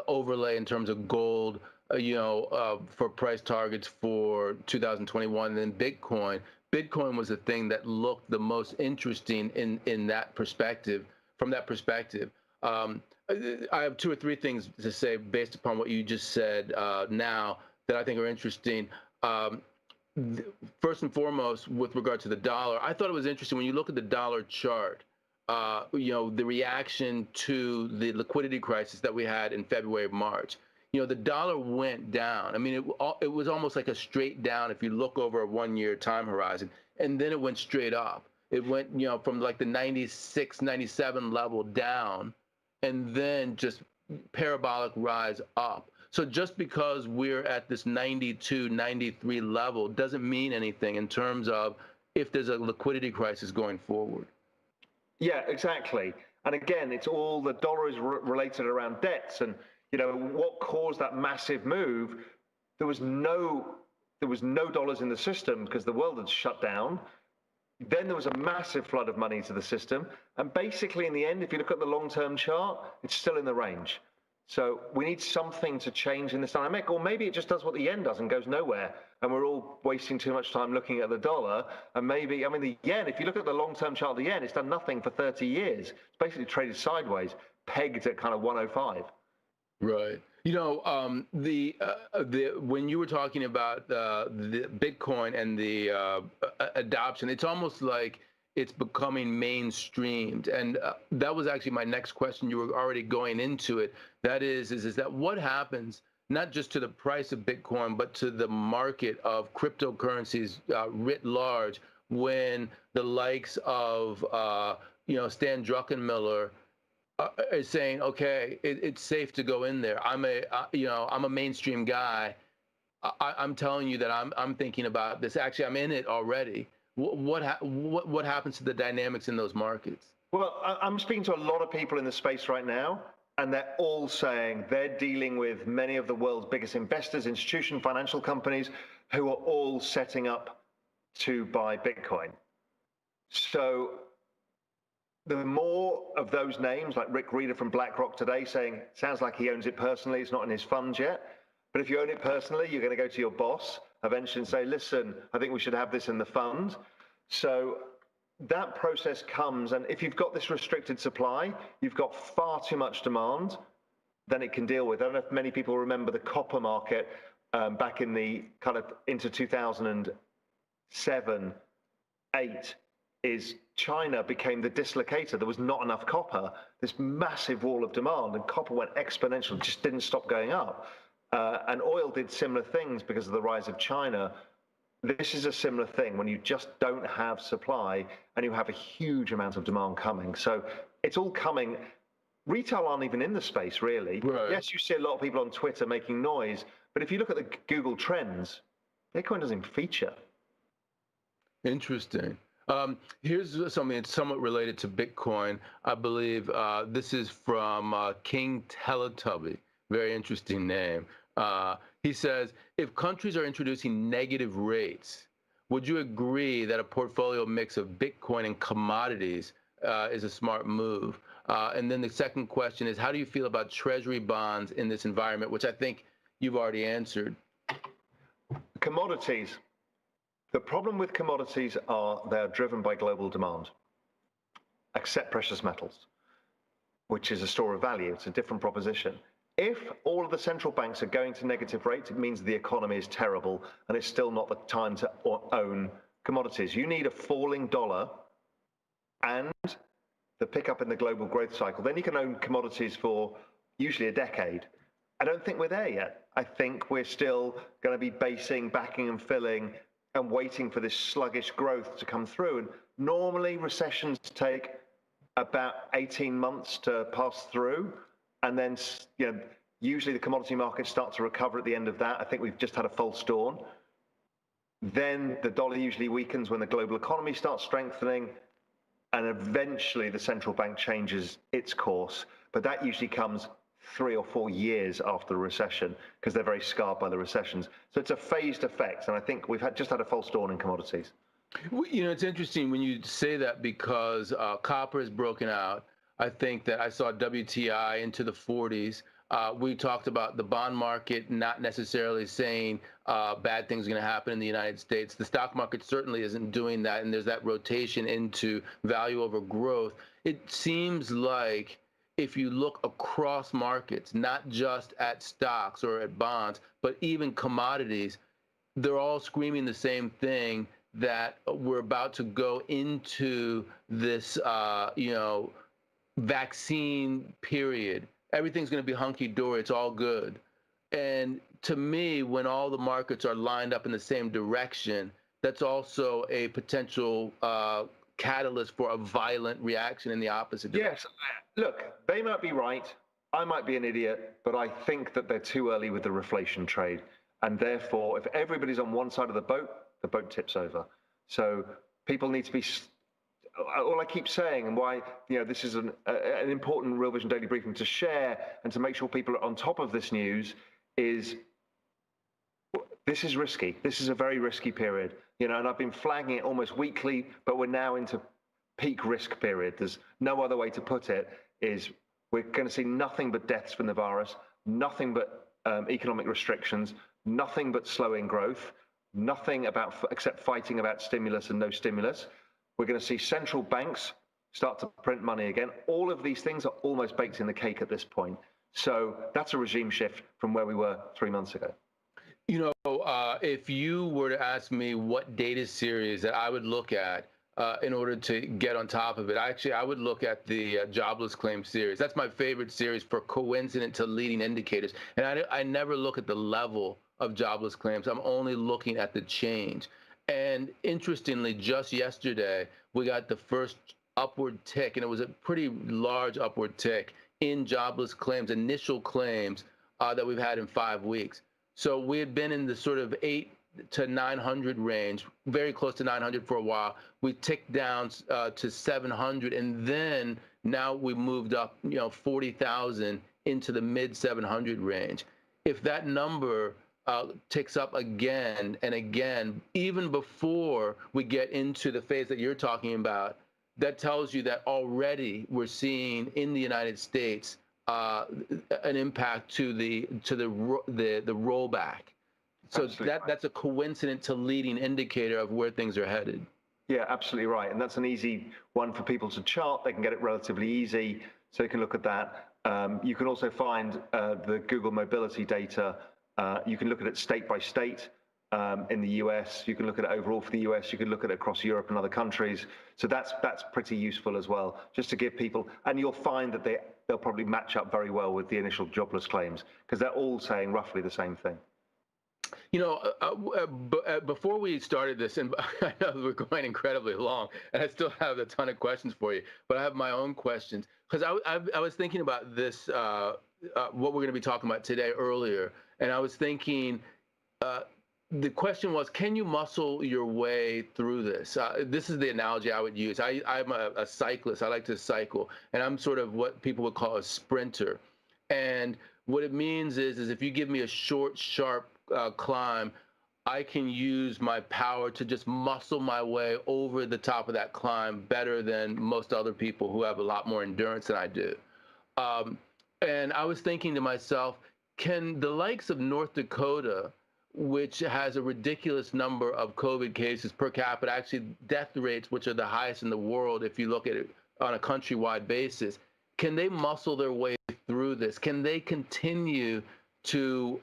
overlay in terms of gold for price targets for 2021. And then Bitcoin was the thing that looked the most interesting in that perspective. From that perspective, I have two or three things to say based upon what you just said now that I think are interesting. First and foremost, with regard to the dollar, I thought it was interesting when you look at the dollar chart. The reaction to the liquidity crisis that we had in February, March. The dollar went down. I mean, it was almost like a straight down if you look over a 1-year time horizon, and then it went straight up. It went, from like the 96, 97 level down, and then just parabolic rise up. So just because we're at this 92, 93 level doesn't mean anything in terms of if there's a liquidity crisis going forward. Yeah, exactly. And again, it's all the dollar is related around debts. And, what caused that massive move? There was no dollars in the system because the world had shut down. Then there was a massive flood of money into the system. And basically, in the end, if you look at the long-term chart, it's still in the range. So we need something to change in this dynamic, or maybe it just does what the yen does and goes nowhere, and we're all wasting too much time looking at the dollar. And maybe, the yen, if you look at the long-term chart of the yen, it's done nothing for 30 years. It's basically traded sideways, pegged at kind of 105. Right. When you were talking about the Bitcoin and the adoption, it's almost like it's becoming mainstreamed. And that was actually my next question. You were already going into it. That is that what happens not just to the price of Bitcoin, but to the market of cryptocurrencies writ large when the likes of, Stan Druckenmiller is saying, okay, it's safe to go in there. I'm a mainstream guy. I'm telling you that I'm thinking about this. Actually, I'm in it already. What happens to the dynamics in those markets? Well, I'm speaking to a lot of people in the space right now, and they're all saying they're dealing with many of the world's biggest investors, institutions, financial companies, who are all setting up to buy Bitcoin. So the more of those names, like Rick Reeder from BlackRock today saying, sounds like he owns it personally, it's not in his funds yet. But if you own it personally, you're going to go to your boss eventually and say, listen, I think we should have this in the fund. So that process comes, and if you've got this restricted supply, you've got far too much demand than it can deal with. I don't know if many people remember the copper market back in the kind of into 2007, 8, is China became the dislocator. There was not enough copper, this massive wall of demand, and copper went exponential, just didn't stop going up. And oil did similar things because of the rise of China. This is a similar thing when you just don't have supply and you have a huge amount of demand coming. So it's all coming. Retail aren't even in the space, really. Right. Yes, you see a lot of people on Twitter making noise, but if you look at the Google Trends, Bitcoin doesn't even feature. Interesting. Here's something that's somewhat related to Bitcoin. I believe this is from King Teletubby. Very interesting name. He says, if countries are introducing negative rates, would you agree that a portfolio mix of Bitcoin and commodities is a smart move? And then the second question is, how do you feel about treasury bonds in this environment, which I think you've already answered? Commodities. The problem with commodities are they're driven by global demand, except precious metals, which is a store of value. It's a different proposition. If all of the central banks are going to negative rates, it means the economy is terrible and it's still not the time to own commodities. You need a falling dollar and the pickup in the global growth cycle. Then you can own commodities for usually a decade. I don't think we're there yet. I think we're still going to be backing and filling and waiting for this sluggish growth to come through. And normally recessions take about 18 months to pass through. And then, usually the commodity markets start to recover at the end of that. I think we've just had a false dawn. Then the dollar usually weakens when the global economy starts strengthening. And eventually the central bank changes its course. But that usually comes 3 or 4 years after the recession because they're very scarred by the recessions. So it's a phased effect. And I think we've just had a false dawn in commodities. It's interesting when you say that because copper is broken out. I think that I saw WTI into the 40s. We talked about the bond market not necessarily saying bad things are going to happen in the United States. The stock market certainly isn't doing that, and there's that rotation into value over growth. It seems like if you look across markets, not just at stocks or at bonds, but even commodities, they're all screaming the same thing, that we're about to go into this, vaccine period. Everything's going to be hunky-dory. It's all good. And to me, when all the markets are lined up in the same direction, that's also a potential catalyst for a violent reaction in the opposite direction. Yes. Look, they might be right. I might be an idiot, but I think that they're too early with the reflation trade. And therefore, if everybody's on one side of the boat tips over. So people need to be, all I keep saying, and why this is an important Real Vision Daily Briefing to share and to make sure people are on top of this news, is this is risky. This is a very risky period, and I've been flagging it almost weekly, but we're now into peak risk period. There's no other way to put it. Is we're going to see nothing but deaths from the virus, nothing but economic restrictions, nothing but slowing growth, nothing except fighting about stimulus and no stimulus. We're going to see central banks start to print money again. All of these things are almost baked in the cake at this point. So that's a regime shift from where we were 3 months ago. If you were to ask me what data series that I would look at in order to get on top of it, I would look at the jobless claim series. That's my favorite series for coincident to leading indicators. And I never look at the level of jobless claims. I'm only looking at the change. And interestingly, just yesterday, we got the first upward tick, and it was a pretty large upward tick in jobless claims, initial claims that we've had in 5 weeks. So we had been in the sort of 8 to 900 range, very close to 900 for a while. We ticked down to 700, and then now we moved up, 40,000 into the mid 700 range. If that number ticks up again and again, even before we get into the phase that you're talking about, that tells you that already we're seeing in the United States an impact to the rollback. So that's a coincident to leading indicator of where things are headed. Yeah, absolutely right. And that's an easy one for people to chart. They can get it relatively easy, so you can look at that. You can also find the Google mobility data. You can look at it state by state in the US. You can look at it overall for the US. You can look at it across Europe and other countries. So that's pretty useful as well, just to give people, and you'll find that they'll probably match up very well with the initial jobless claims, because they're all saying roughly the same thing. Before we started this, and I know we're going incredibly long, and I still have a ton of questions for you, but I have my own questions, because I was thinking about this, what we're going to be talking about today earlier, and I was thinking, the question was, can you muscle your way through this? This is the analogy I would use. I'm a cyclist. I like to cycle, and I'm sort of what people would call a sprinter. And what it means is if you give me a short, sharp climb, I can use my power to just muscle my way over the top of that climb better than most other people who have a lot more endurance than I do. And I was thinking to myself, can the likes of North Dakota, which has a ridiculous number of COVID cases per capita, actually death rates, which are the highest in the world if you look at it on a countrywide basis, can they muscle their way through this? Can they continue to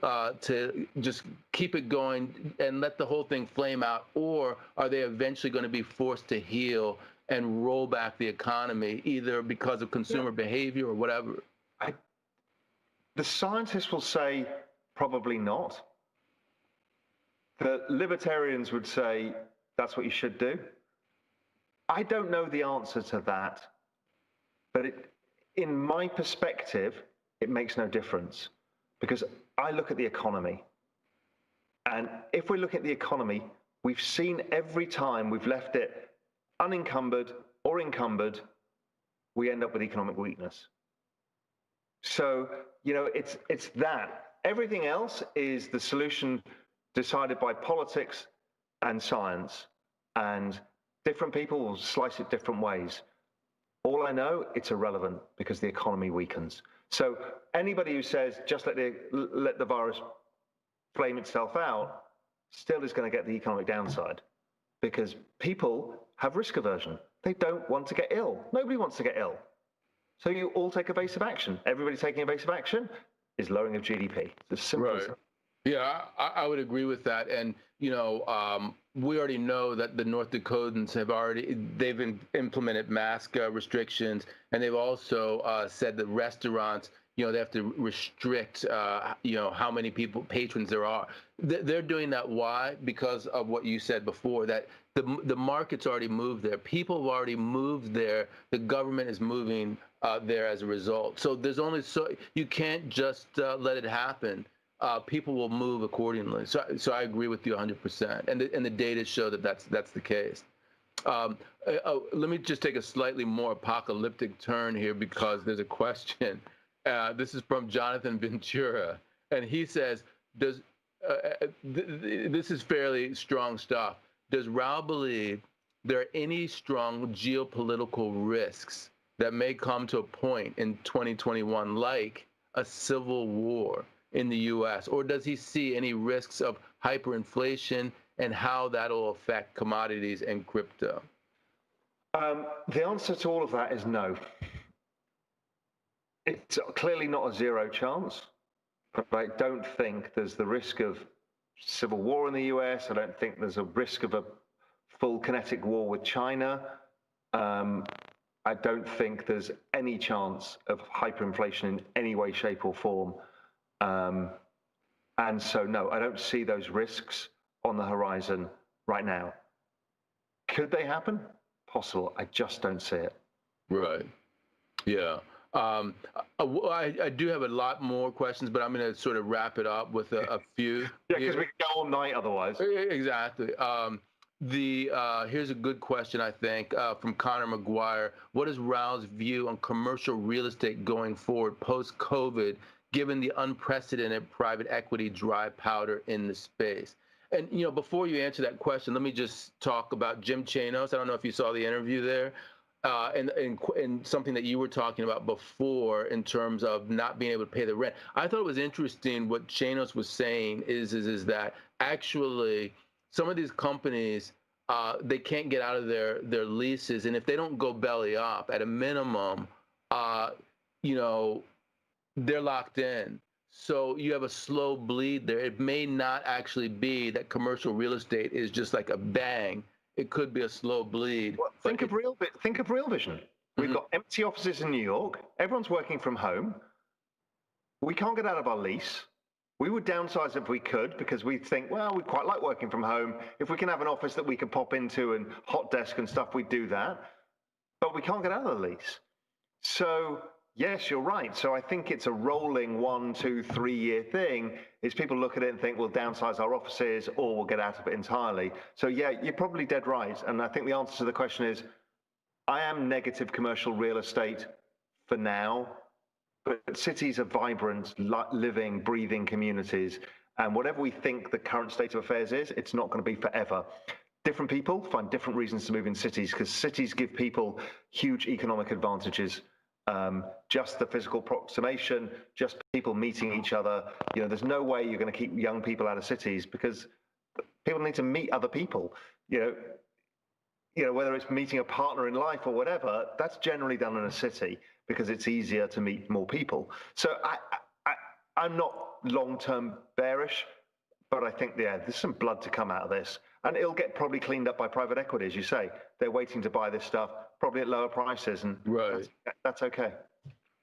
just keep it going and let the whole thing flame out, or are they eventually going to be forced to heal and roll back the economy, either because of consumer behavior or whatever? The scientists will say probably not. The libertarians would say that's what you should do. I don't know the answer to that, but in my perspective, it makes no difference, because I look at the economy. And if we look at the economy, we've seen every time we've left it unencumbered or encumbered, we end up with economic weakness. So, it's that. Everything else is the solution decided by politics and science, and different people will slice it different ways. All I know, it's irrelevant because the economy weakens. So anybody who says just let the virus flame itself out still is going to get the economic downside, because people have risk aversion. They don't want to get ill. Nobody wants to get ill. So you all take evasive action. Everybody taking evasive action is lowering of GDP. It's as simple as that. Yeah, I would agree with that. And, we already know that the North Dakotans they've implemented mask restrictions, and they've also said that restaurants, they have to restrict, how many patrons there are. They're doing that. Why? Because of what you said before, that the market's already moved there. People have already moved there. The government is moving there as a result. So you can't just let it happen. People will move accordingly. So I agree with you 100%. And the data show that that's the case. Let me just take a slightly more apocalyptic turn here, because there's a question. This is from Jonathan Ventura, and he says, this is fairly strong stuff. Does Raoul believe there are any strong geopolitical risks that may come to a point in 2021, like a civil war in the U.S., or does he see any risks of hyperinflation and how that'll affect commodities and crypto? The answer to all of that is no. It's clearly not a zero chance, but I don't think there's the risk of civil war in the US. I don't think there's a risk of a full kinetic war with China. I don't think there's any chance of hyperinflation in any way, shape, or form. And so, no, I don't see those risks on the horizon right now. Could they happen? Possible. I just don't see it. Right. Yeah. I do have a lot more questions, but I'm going to sort of wrap it up with a few. Yeah, because we could go all night otherwise. Exactly. Here's a good question, I think, from Connor McGuire. What is Raoul's view on commercial real estate going forward post-COVID, given the unprecedented private equity dry powder in the space? And, before you answer that question, let me just talk about Jim Chanos. I don't know if you saw the interview there. And something that you were talking about before in terms of not being able to pay the rent. I thought it was interesting what Chanos was saying is that actually some of these companies, they can't get out of their leases. And if they don't go belly up at a minimum, they're locked in. So you have a slow bleed there. It may not actually be that commercial real estate is just like a bang. It could be a slow bleed. Well, think of Real Vision. We've got empty offices in New York. Everyone's working from home. We can't get out of our lease. We would downsize if we could, because we think, well, we quite like working from home. If we can have an office that we can pop into and hot desk and stuff, we'd do that. But we can't get out of the lease. So yes, you're right. So I think it's a rolling 1, 2, 3 year thing. Is people look at it and think, we'll downsize our offices or we'll get out of it entirely. So yeah, you're probably dead right. And I think the answer to the question is, I am negative commercial real estate for now, but cities are vibrant, living, breathing communities. And whatever we think the current state of affairs is, it's not going to be forever. Different people find different reasons to move in cities, because cities give people huge economic advantages. Just the physical approximation, just people meeting each other. There's no way you're going to keep young people out of cities, because people need to meet other people. Whether it's meeting a partner in life or whatever, that's generally done in a city because it's easier to meet more people. So I'm not long-term bearish, but I think, there's some blood to come out of this. And it'll get probably cleaned up by private equity, as you say. They're waiting to buy this stuff, probably at lower prices, and right. That's okay.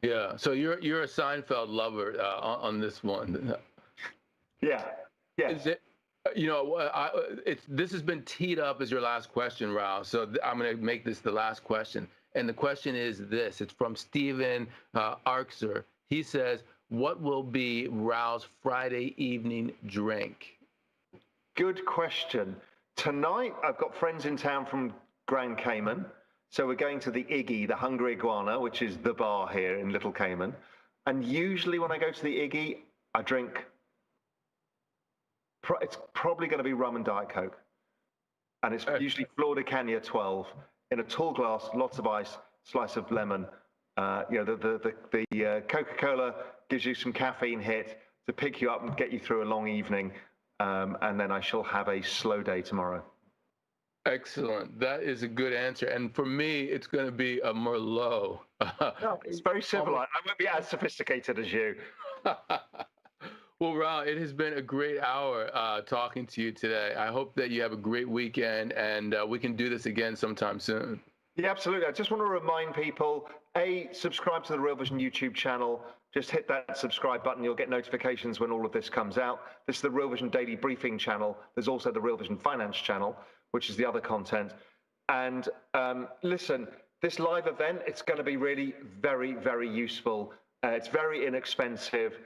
Yeah. So you're a Seinfeld lover on this one. Yeah. Yeah. Is it? This has been teed up as your last question, Raoul. So I'm going to make this the last question. And the question is this. It's from Stephen Arkser. He says, what will be Raoul's Friday evening drink? Good question. Tonight, I've got friends in town from Grand Cayman. So we're going to the Iggy, the Hungry Iguana, which is the bar here in Little Cayman. And usually when I go to the Iggy, I drink, it's probably going to be rum and Diet Coke. And it's usually Flor de Caña 12 in a tall glass, lots of ice, slice of lemon. The Coca-Cola gives you some caffeine hit to pick you up and get you through a long evening, and then I shall have a slow day tomorrow. Excellent. That is a good answer. And for me, it's going to be a Merlot. No, it's very civilized. I won't be as sophisticated as you. Well, Raoul, it has been a great hour talking to you today. I hope that you have a great weekend, and we can do this again sometime soon. Yeah, absolutely. I just want to remind people, subscribe to the Real Vision YouTube channel. Just hit that subscribe button. You'll get notifications when all of this comes out. This is the Real Vision Daily Briefing channel. There's also the Real Vision Finance channel, which is the other content. And listen, this live event, it's going to be really very, very useful. It's very inexpensive.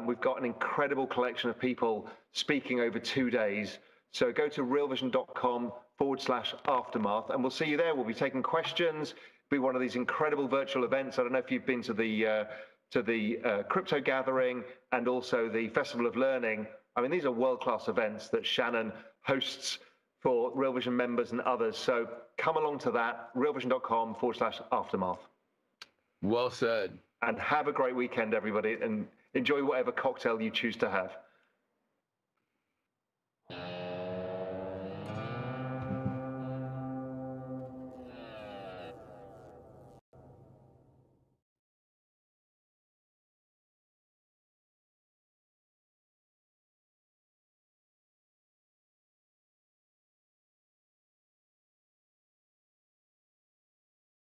We've got an incredible collection of people speaking over 2 days. So go to realvision.com/aftermath, and we'll see you there. We'll be taking questions. It'll be one of these incredible virtual events. I don't know if you've been to the crypto gathering and also the Festival of Learning. I mean, these are world-class events that Shannon hosts for Real Vision members and others. So come along to that, realvision.com/aftermath. Well said. And have a great weekend, everybody, and enjoy whatever cocktail you choose to have.